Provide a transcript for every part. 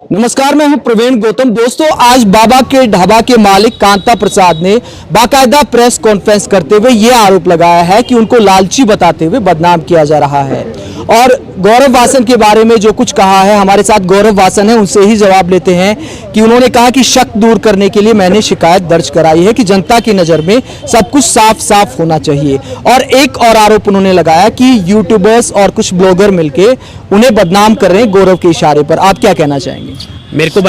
नमस्कार, मैं हूं प्रवीण गौतम। दोस्तों, आज बाबा के ढाबा के मालिक कांता प्रसाद ने बाकायदा प्रेस कॉन्फ्रेंस करते हुए यह आरोप लगाया है कि उनको लालची बताते हुए बदनाम किया जा रहा है। और गौरव वासन के बारे में जो कुछ कहा है, हमारे साथ गौरव वासन है, उनसे ही जवाब लेते हैं कि उन्होंने कहा कि शक दूर करने के लिए मैंने शिकायत दर्ज कराई है कि जनता की नज़र में सब कुछ साफ साफ होना चाहिए। और एक और आरोप उन्होंने लगाया कि यूट्यूबर्स और कुछ ब्लॉगर मिलके उन्हें बदनाम कर रहे हैं गौरव के इशारे पर। आप क्या कहना चाहेंगे? मेरे को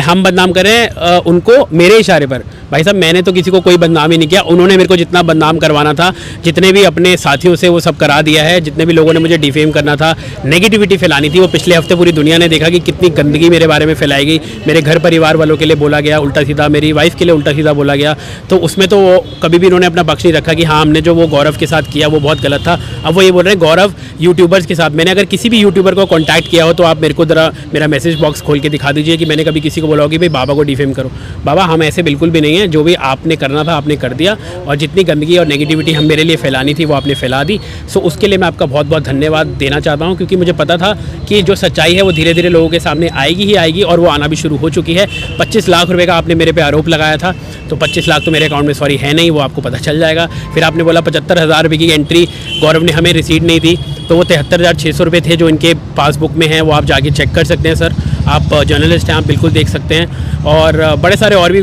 हम बदनाम करें उनको मेरे इशारे पर? भाई साहब, मैंने तो किसी को कोई बदनाम ही नहीं किया। उन्होंने मेरे को जितना बदनाम करवाना था, जितने भी अपने साथियों से, वो सब करा दिया है। जितने भी लोगों ने मुझे डिफेम करना था, नेगेटिविटी फैलानी थी, वो पिछले हफ्ते पूरी दुनिया ने देखा कि कितनी गंदगी मेरे बारे में फैलाई गई। मेरे घर परिवार वालों के लिए बोला गया उल्टा सीधा, मेरी वाइफ के लिए उल्टा सीधा बोला गया। तो उसमें तो कभी भी इन्होंने अपना पक्ष नहीं रखा कि हाँ, हमने जो वो गौरव के साथ किया वो बहुत गलत था। अब वो ये बोल रहे हैं गौरव यूट्यूबर्स के साथ। मैंने अगर किसी भी यूट्यूबर को कॉन्टैक्ट किया हो तो आप मेरे को ज़रा मेरा मैसेज बॉक्स खोल के दिखा दीजिए कि मैंने कभी किसी को बोला हो कि भाई बाबा को डिफेम करो। बाबा, हम ऐसे बिल्कुल भी नहीं है। जो भी आपने करना था आपने कर दिया, और जितनी गंदगी और नेगेटिविटी हम मेरे लिए फैलानी थी वो आपने फैला दी। सो उसके लिए मैं आपका बहुत बहुत धन्यवाद देना चाहता हूँ, क्योंकि मुझे पता था कि जो सच्चाई है वो धीरे धीरे लोगों के सामने आएगी ही आएगी, और वो आना भी शुरू हो चुकी है। 25 लाख रुपए का आपने मेरे पे आरोप लगाया था, तो 25 लाख तो मेरे अकाउंट में सॉरी है नहीं, वो आपको पता चल जाएगा। फिर आपने बोला 75,000 रुपये की एंट्री गौरव ने हमें रिसीट नहीं दी, तो वो 73,600 रुपये थे जो इनके पासबुक में हैं, वो आप जाके चेक कर सकते हैं। सर, आप जर्नलिस्ट हैं, आप बिल्कुल देख सकते हैं। और बड़े सारे और भी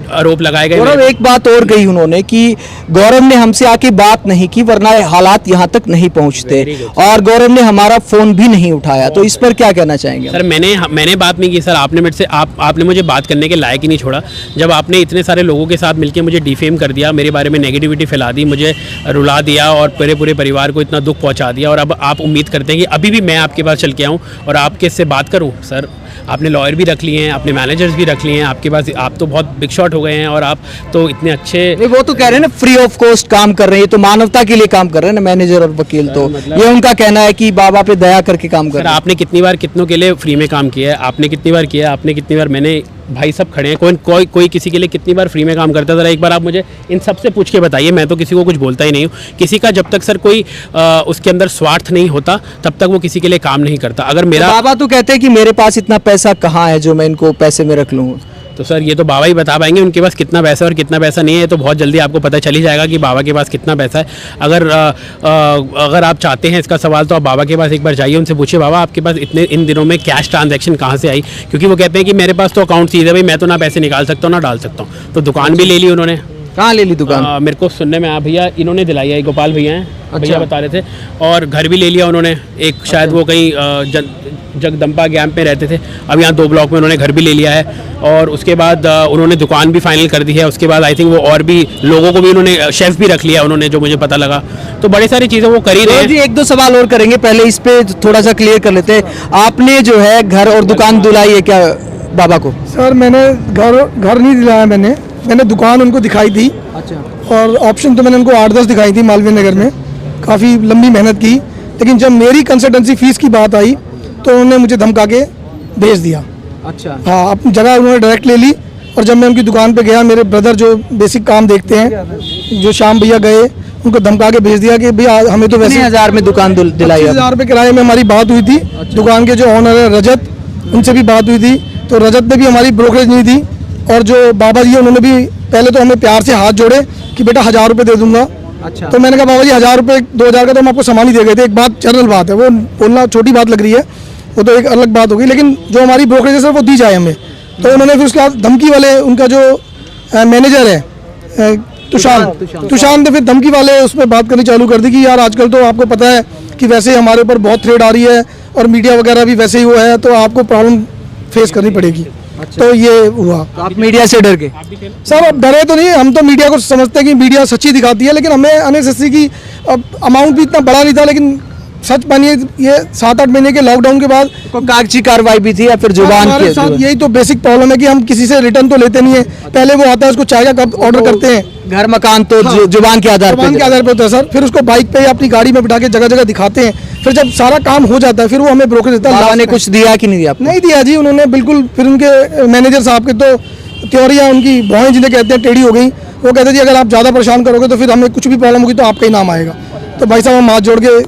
आरोप लगाए गए। गौरव, एक बात और कही उन्होंने कि गौरव ने हमसे आके बात नहीं की, वरना हालात यहाँ तक नहीं पहुँचते, और गौरव ने हमारा फोन भी नहीं उठाया। तो इस पर क्या कहना चाहेंगे? सर, मैंने बात नहीं की सर। आपने मेरे से आपने मुझे बात करने के लायक ही नहीं छोड़ा। जब आपने इतने सारे लोगों के साथ मिलकर मुझे डिफेम कर दिया, मेरे बारे में नेगेटिविटी फैला दी, मुझे रुला दिया और पूरे परिवार को इतना दुख पहुँचा दिया, और अब आप उम्मीद करते हैं कि अभी भी मैं आपके पास चल के आऊँ और आपके इससे बात करूँ? सर, आपने लॉयर भी रख लिए हैं, आपने मैनेजर्स भी रख लिए हैं आपके पास, आप तो बहुत बिग शॉट हो गए हैं, और आप तो इतने अच्छे। वो तो कह रहे हैं ना, फ्री ऑफ कॉस्ट काम कर रहे हैं, तो मानवता के लिए काम कर रहे हैं ना मैनेजर और वकील। तो ये उनका कहना है कि बाबा पे दया करके काम कर रहे हैं। आपने कितनी बार कितनों के लिए फ्री में काम किया है? आपने कितनी बार किया? आपने कितनी बार? मैंने, भाई सब खड़े हैं, कोई किसी के लिए कितनी बार फ्री में काम करता है? ज़रा एक बार आप मुझे इन सब से पूछ के बताइए। मैं तो किसी को कुछ बोलता ही नहीं हूँ। किसी का जब तक सर कोई उसके अंदर स्वार्थ नहीं होता, तब तक वो किसी के लिए काम नहीं करता। अगर मेरा बाबा तो कहते हैं कि मेरे पास इतना पैसा कहाँ है जो मैं इनको पैसे में रख लूँ, तो सर ये तो बाबा ही बता पाएंगे उनके पास कितना पैसा और कितना पैसा नहीं है। तो बहुत जल्दी आपको पता चल ही जाएगा कि बाबा के पास कितना पैसा है। अगर आप चाहते हैं इसका सवाल, तो आप बाबा के पास एक बार जाइए, उनसे पूछिए बाबा आपके पास इन दिनों में कैश ट्रांजैक्शन कहाँ से आई, क्योंकि वो कहते हैं कि मेरे पास तो अकाउंट सीधे, भाई मैं तो ना पैसे निकाल सकता हूँ ना डाल सकता हूँ। तो दुकान भी ले ली उन्होंने। कहाँ ले ली दुकान? मेरे को सुनने में भैया इन्होंने दिलाई है, गोपाल भैया हैं, भैया बता रहे थे। और घर भी ले लिया उन्होंने एक, शायद वो कहीं जगदम्बा कैंप में रहते थे, अब यहाँ 2 ब्लॉक में उन्होंने घर भी ले लिया है। और उसके बाद उन्होंने दुकान भी फाइनल कर दी है। उसके बाद आई थिंक वो और भी लोगों को भी उन्होंने, शेफ भी रख लिया उन्होंने, जो मुझे पता लगा। तो बड़ी सारी चीज़ें वो कर ही रहे हैं। जी, 1-2 सवाल और करेंगे, पहले इस पे थोड़ा सा क्लियर कर लेते हैं। आपने जो है घर और दुकान दिलाई है क्या बाबा को? सर, मैंने घर नहीं दिलाया, मैंने दुकान उनको दिखाई थी। अच्छा। और ऑप्शन तो मैंने उनको 8-10 दिखाई थी मालवीय नगर में, काफ़ी लंबी मेहनत की। लेकिन जब मेरी कंसल्टेंसी फीस की बात आई तो उन्होंने मुझे धमका के भेज दिया। अच्छा। हाँ, अपनी जगह उन्होंने डायरेक्ट ले ली। और जब मैं उनकी दुकान पे गया, मेरे ब्रदर जो बेसिक काम देखते हैं, जो श्याम भैया गए, उनको धमका के भेज दिया कि भैया हमें तो वैसे 1000 में दुकान दिलाई। 25,000 रुपये किराए में हमारी बात हुई थी। दुकान के जो ऑनर है रजत, उनसे भी बात हुई थी, तो रजत ने भी हमारी ब्रोकरेज नहीं दी। और जो बाबा जी उन्होंने भी पहले तो हमें प्यार से हाथ जोड़े कि बेटा 1000 रुपये दे दूंगा। अच्छा। तो मैंने कहा बाबा जी 1000 रुपये 2000 का तो हम आपको सामान ही दे गए थे। एक बात जनरल बात है, वो बोलना छोटी बात लग रही है, वो तो एक अलग बात होगी, लेकिन जो हमारी ब्रोकरेज है सर वो दी जाए हमें। तो उन्होंने फिर उसके बाद धमकी वाले, उनका जो मैनेजर है तुषार ने फिर धमकी वाले उसमें बात करनी चालू कर दी कि यार आजकल तो आपको पता है कि वैसे ही हमारे ऊपर बहुत थ्रेड आ रही है, और मीडिया वगैरह भी वैसे ही वो है, तो आपको प्रॉब्लम फेस करनी पड़ेगी। अच्छा। तो ये हुआ। तो आप मीडिया से डर गए? सर, अब डरे तो नहीं, हम तो मीडिया को समझते हैं कि मीडिया सच्ची दिखाती है, लेकिन हमें अननेसेसरी की अमाउंट भी इतना बड़ा नहीं था। लेकिन सच मानिए, ये 7-8 महीने के लॉकडाउन के बाद कागजी कार्रवाई भी थी या फिर जुबान हमारे साथ यही तो बेसिक प्रॉब्लम है कि हम किसी से रिटर्न तो लेते नहीं है। पहले वो आता है, उसको चाय का कप ऑर्डर करते हैं, घर मकान तो जुबान के आधार पर होता है सर। फिर उसको बाइक पे या अपनी गाड़ी में बिठा के जगह जगह दिखाते हैं। फिर जब सारा काम हो जाता है, फिर वो हमें ब्रोकर देता है। बाबा ने कुछ दिया कि नहीं दिया? नहीं दिया जी उन्होंने, बिल्कुल। फिर उनके मैनेजर साहब के तो त्योरियाँ, उनकी भौहें जिन्हें कहते हैं, टेढ़ी हो गई। वो कहते जी अगर आप ज़्यादा परेशान करोगे तो फिर हमें कुछ भी प्रॉब्लम होगी तो आपका ही नाम आएगा। तो भाई साहब हम हाथ जोड़ के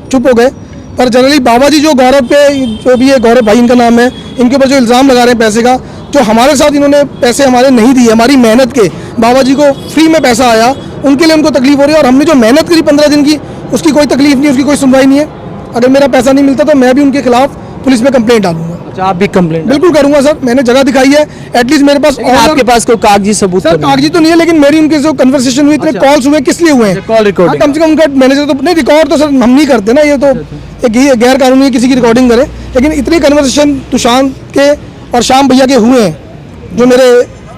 चुप हो गए। पर जनरली बाबा जी जो गौरव पे, जो भी है गौरव भाई इनका नाम है, इनके ऊपर जो इल्ज़ाम लगा रहे हैं पैसे का, जो हमारे साथ इन्होंने पैसे हमारे नहीं दिए, हमारी मेहनत के, बाबा जी को फ्री में पैसा आया, उनके लिए उनको तकलीफ हो रही है। और हमने जो मेहनत करी 15 दिन की, उसकी कोई तकलीफ नहीं, उसकी कोई सुनवाई नहीं है। अगर मेरा पैसा नहीं मिलता तो मैं भी उनके खिलाफ पुलिस में कंप्लेंट डालूंगा। अच्छा, आप भी कंप्लेंट बिल्कुल करूंगा सर, मैंने जगह दिखाई है, एटलीस्ट मेरे पास। आपके पास कोई कागजी सबूत सर तो नहीं? कागजी तो नहीं है, लेकिन मेरी उनके जो कन्वर्सेशन हुई, इतने कॉल्स हुए, किस लिए हुए हैं? Call recording. कम से कम उनका मैनेजर तो नहीं, रिकॉर्ड तो सर हम नहीं करते ना, ये तो एक गैर कानूनी किसी की रिकॉर्डिंग करे। लेकिन इतनी कन्वर्सेशन तुषार के और श्याम भैया के हुए हैं, जो मेरे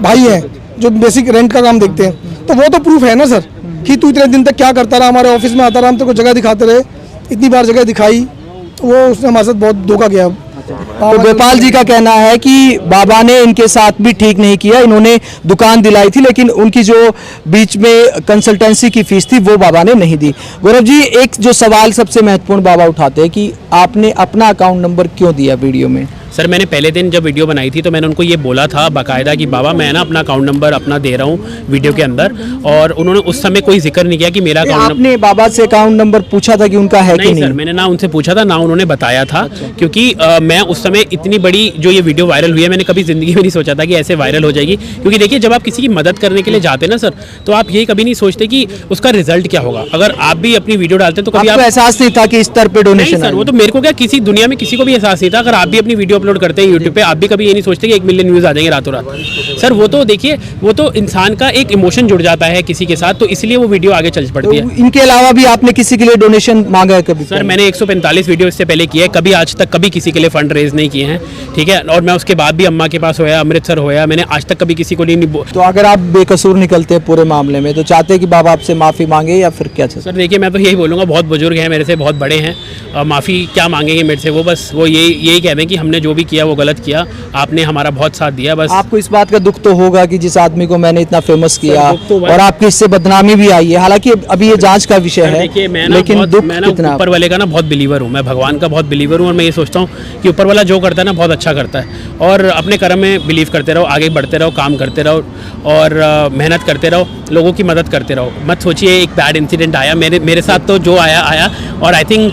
भाई हैं, जो बेसिक रेंट का काम देखते हैं, तो वो तो प्रूफ है ना सर कि तू इतने दिन तक क्या करता रहा, हमारे ऑफिस में आता रहा, हम तेरे को जगह दिखाते रहे, इतनी बार जगह दिखाई, वो उसने हमारे साथ बहुत धोखा किया। तो गोपाल जी का कहना है कि बाबा ने इनके साथ भी ठीक नहीं किया, इन्होंने दुकान दिलाई थी लेकिन उनकी जो बीच में कंसल्टेंसी की फीस थी वो बाबा ने नहीं दी। गौरव जी, एक जो सवाल सबसे महत्वपूर्ण बाबा उठाते हैं कि आपने अपना अकाउंट नंबर क्यों दिया वीडियो में? सर मैंने पहले दिन जब वीडियो बनाई थी तो मैंने उनको ये बोला था बाकायदा कि बाबा मैं ना अपना अकाउंट नंबर अपना दे रहा हूँ वीडियो के अंदर, और उन्होंने उस समय कोई जिक्र नहीं किया कि मेरा अकाउंट नंबर। आपने बाबा से अकाउंट नंबर पूछा था कि उनका है कि नहीं नहीं? सर, मैंने ना उनसे पूछा था ना उन्होंने बताया था। क्योंकि मैं उस समय इतनी बड़ी जो ये वीडियो वायरल हुई है, मैंने कभी जिंदगी में नहीं सोचा था कि ऐसे वायरल हो जाएगी। क्योंकि देखिए, जब आप किसी की मदद करने के लिए जाते हैं ना सर, तो आप ये कभी नहीं सोचते कि उसका रिजल्ट क्या होगा। अगर आप भी अपनी वीडियो डालते हैं तो कभी आपको एहसास नहीं था कि इस स्तर पे नहीं डोनेशन? सर, वो तो मेरे को क्या, किसी दुनिया में किसी को भी एहसास नहीं था। अगर आप भी अपनी वीडियो अपलोड करते हैं यूट्यूब पे, आप भी कभी ये नहीं सोचते कि 1 मिलियन व्यूज आ जाएंगे रातों रात। सर वो तो देखिए, वो तो इंसान का एक इमोशन जुड़ जाता है किसी के साथ, तो इसलिए वो वीडियो आगे चल पड़ती है। इनके अलावा भी आपने किसी के लिए डोनेशन मांगा है कभी? सर मैंने 145 वीडियो इससे पहले किए, कभी आज तक कभी किसी के लिए फंड रेज नहीं किए हैं, ठीक है। और मैं उसके बाद भी अम्मा के पास होया, अमृतसर होया, मैंने आज तक कभी किसी को नहीं। तो अगर आप बेकसूर निकलते हैं पूरे मामले में, तो चाहते हैं कि बाबा आपसे माफी मांगे या फिर क्या? सर देखिए, मैं तो यही बोलूँगा, बहुत बुजुर्ग हैं मेरे से, बहुत बड़े हैं, माफ़ी क्या मांगेंगे मेरे से, वो बस वो यही कह दें कि हमने जो भी किया वो गलत किया, आपने हमारा बहुत साथ दिया। बस आपको इस बात का दुख तो होगा कि जिस आदमी को मैंने इतना फेमस किया दुख तो और आपकी इससे बदनामी भी आई है, हालांकि अभी ये जांच का विषय है, देखिए लेकिन दुख मैं कितना? ऊपर वाले का ना बहुत बिलीवर हूँ, मैं भगवान का बहुत बिलीवर हूँ, और मैं ये सोचता हूँ कि ऊपर वाला जो करता है ना बहुत अच्छा करता है। और अपने कर्म में बिलीव करते रहो, आगे बढ़ते रहो, काम करते रहो और मेहनत करते रहो, लोगों की मदद करते रहो। मत सोचिए एक बैड इंसिडेंट आया मेरे साथ, तो जो आया, और आई थिंक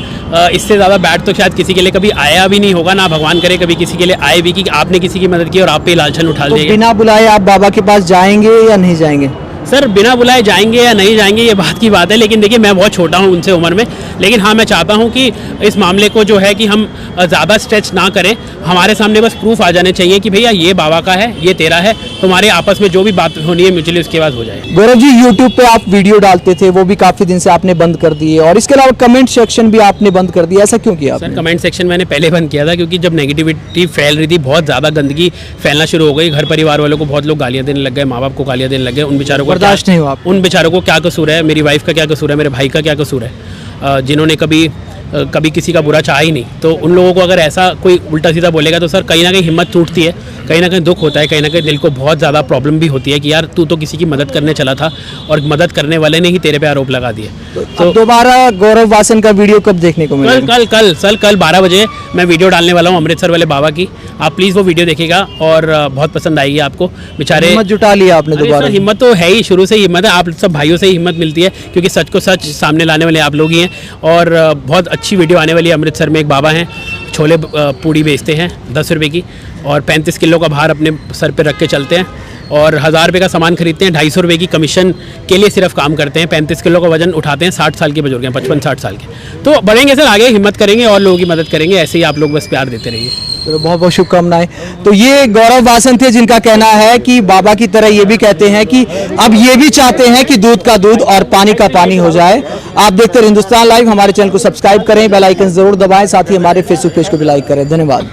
इससे ज़्यादा बैड तो शायद किसी के लिए कभी आया भी नहीं होगा, ना भगवान करे कभी किसी के लिए आए भी कि आपने किसी की मदद की और आप पे लालचन उठा तो दिया। बिना बुलाए आप बाबा के पास जाएंगे या नहीं जाएंगे? सर बिना बुलाए जाएंगे या नहीं जाएंगे ये बात की बात है, लेकिन देखिए मैं बहुत छोटा हूँ उनसे उम्र में, लेकिन हाँ मैं चाहता हूँ कि इस मामले को जो है कि हम ज़्यादा स्ट्रेच ना करें, हमारे सामने बस प्रूफ आ जाने चाहिए कि भैया ये बाबा का है, ये तेरा है, तुम्हारे आपस में जो भी बात होनी है म्यूचुअली उसके बाद हो जाए। गौरव जी, यूट्यूब पे आप वीडियो डालते थे, वो भी काफ़ी दिन से आपने बंद कर दिए, और इसके अलावा कमेंट सेक्शन भी आपने बंद कर दिया, ऐसा क्यों किया सर आपने? कमेंट सेक्शन मैंने पहले बंद किया था, क्योंकि जब नेगेटिविटी फैल रही थी, बहुत ज़्यादा गंदगी फैलना शुरू हो गई, घर परिवार वालों को बहुत लोग गालियाँ देने लग गए, माँ बाप को गालियाँ देने लग गए, उन बेचारों को बर्दाश्त नहीं हुआ? उन बेचारों को क्या कसूर है, मेरी वाइफ का क्या कसूर है, मेरे भाई का क्या कसूर है, जिन्होंने कभी किसी का बुरा चाहा ही नहीं, तो उन लोगों को अगर ऐसा कोई उल्टा सीधा बोलेगा तो सर कहीं ना कहीं हिम्मत टूटती है, कहीं ना कहीं दुख होता है, कहीं ना कहीं दिल को बहुत ज़्यादा प्रॉब्लम भी होती है कि यार तू तो किसी की मदद करने चला था और मदद करने वाले ने ही तेरे पे आरोप लगा दिए। तो दोबारा गौरव वासन का वीडियो कब देखने को मिलेगा? कल 12 बजे मैं वीडियो डालने वाला हूँ अमृतसर वाले बाबा की, आप प्लीज़ वो वीडियो देखिएगा और बहुत पसंद आएगी आपको। बेचारे हिम्मत जुटा लिया आपने अरे दोबारा? सर, हिम्मत तो है ही, शुरू से ही हिम्मत है, आप सब भाइयों से ही हिम्मत मिलती है, क्योंकि सच को सच सामने लाने वाले आप लोग ही हैं। और बहुत अच्छी वीडियो आने वाली है। अमृतसर में एक बाबा हैं, छोले पूड़ी बेचते हैं 10 रुपये की, और 35 किलो का भार अपने सर पे रख के चलते हैं, और 1000 रुपये का सामान खरीदते हैं, 250 रुपये की कमीशन के लिए सिर्फ काम करते हैं, 35 किलो का वजन उठाते हैं, 60 साल के बुजुर्ग हैं, 55-60 साल के। तो बढ़ेंगे सर आगे, हिम्मत करेंगे और लोगों की मदद करेंगे, ऐसे ही आप लोग बस प्यार देते रहिए। चलो, बहुत बहुत शुभकामनाएं। तो ये गौरव वासन थे, जिनका कहना है कि बाबा की तरह ये भी कहते हैं कि अब ये भी चाहते हैं कि दूध का दूध और पानी का पानी हो जाए। आप देखते रहे हिंदुस्तान लाइव, हमारे चैनल को सब्सक्राइब करें, बेल आइकन जरूर दबाएं, साथ ही हमारे फेसबुक पेज को भी लाइक करें। धन्यवाद।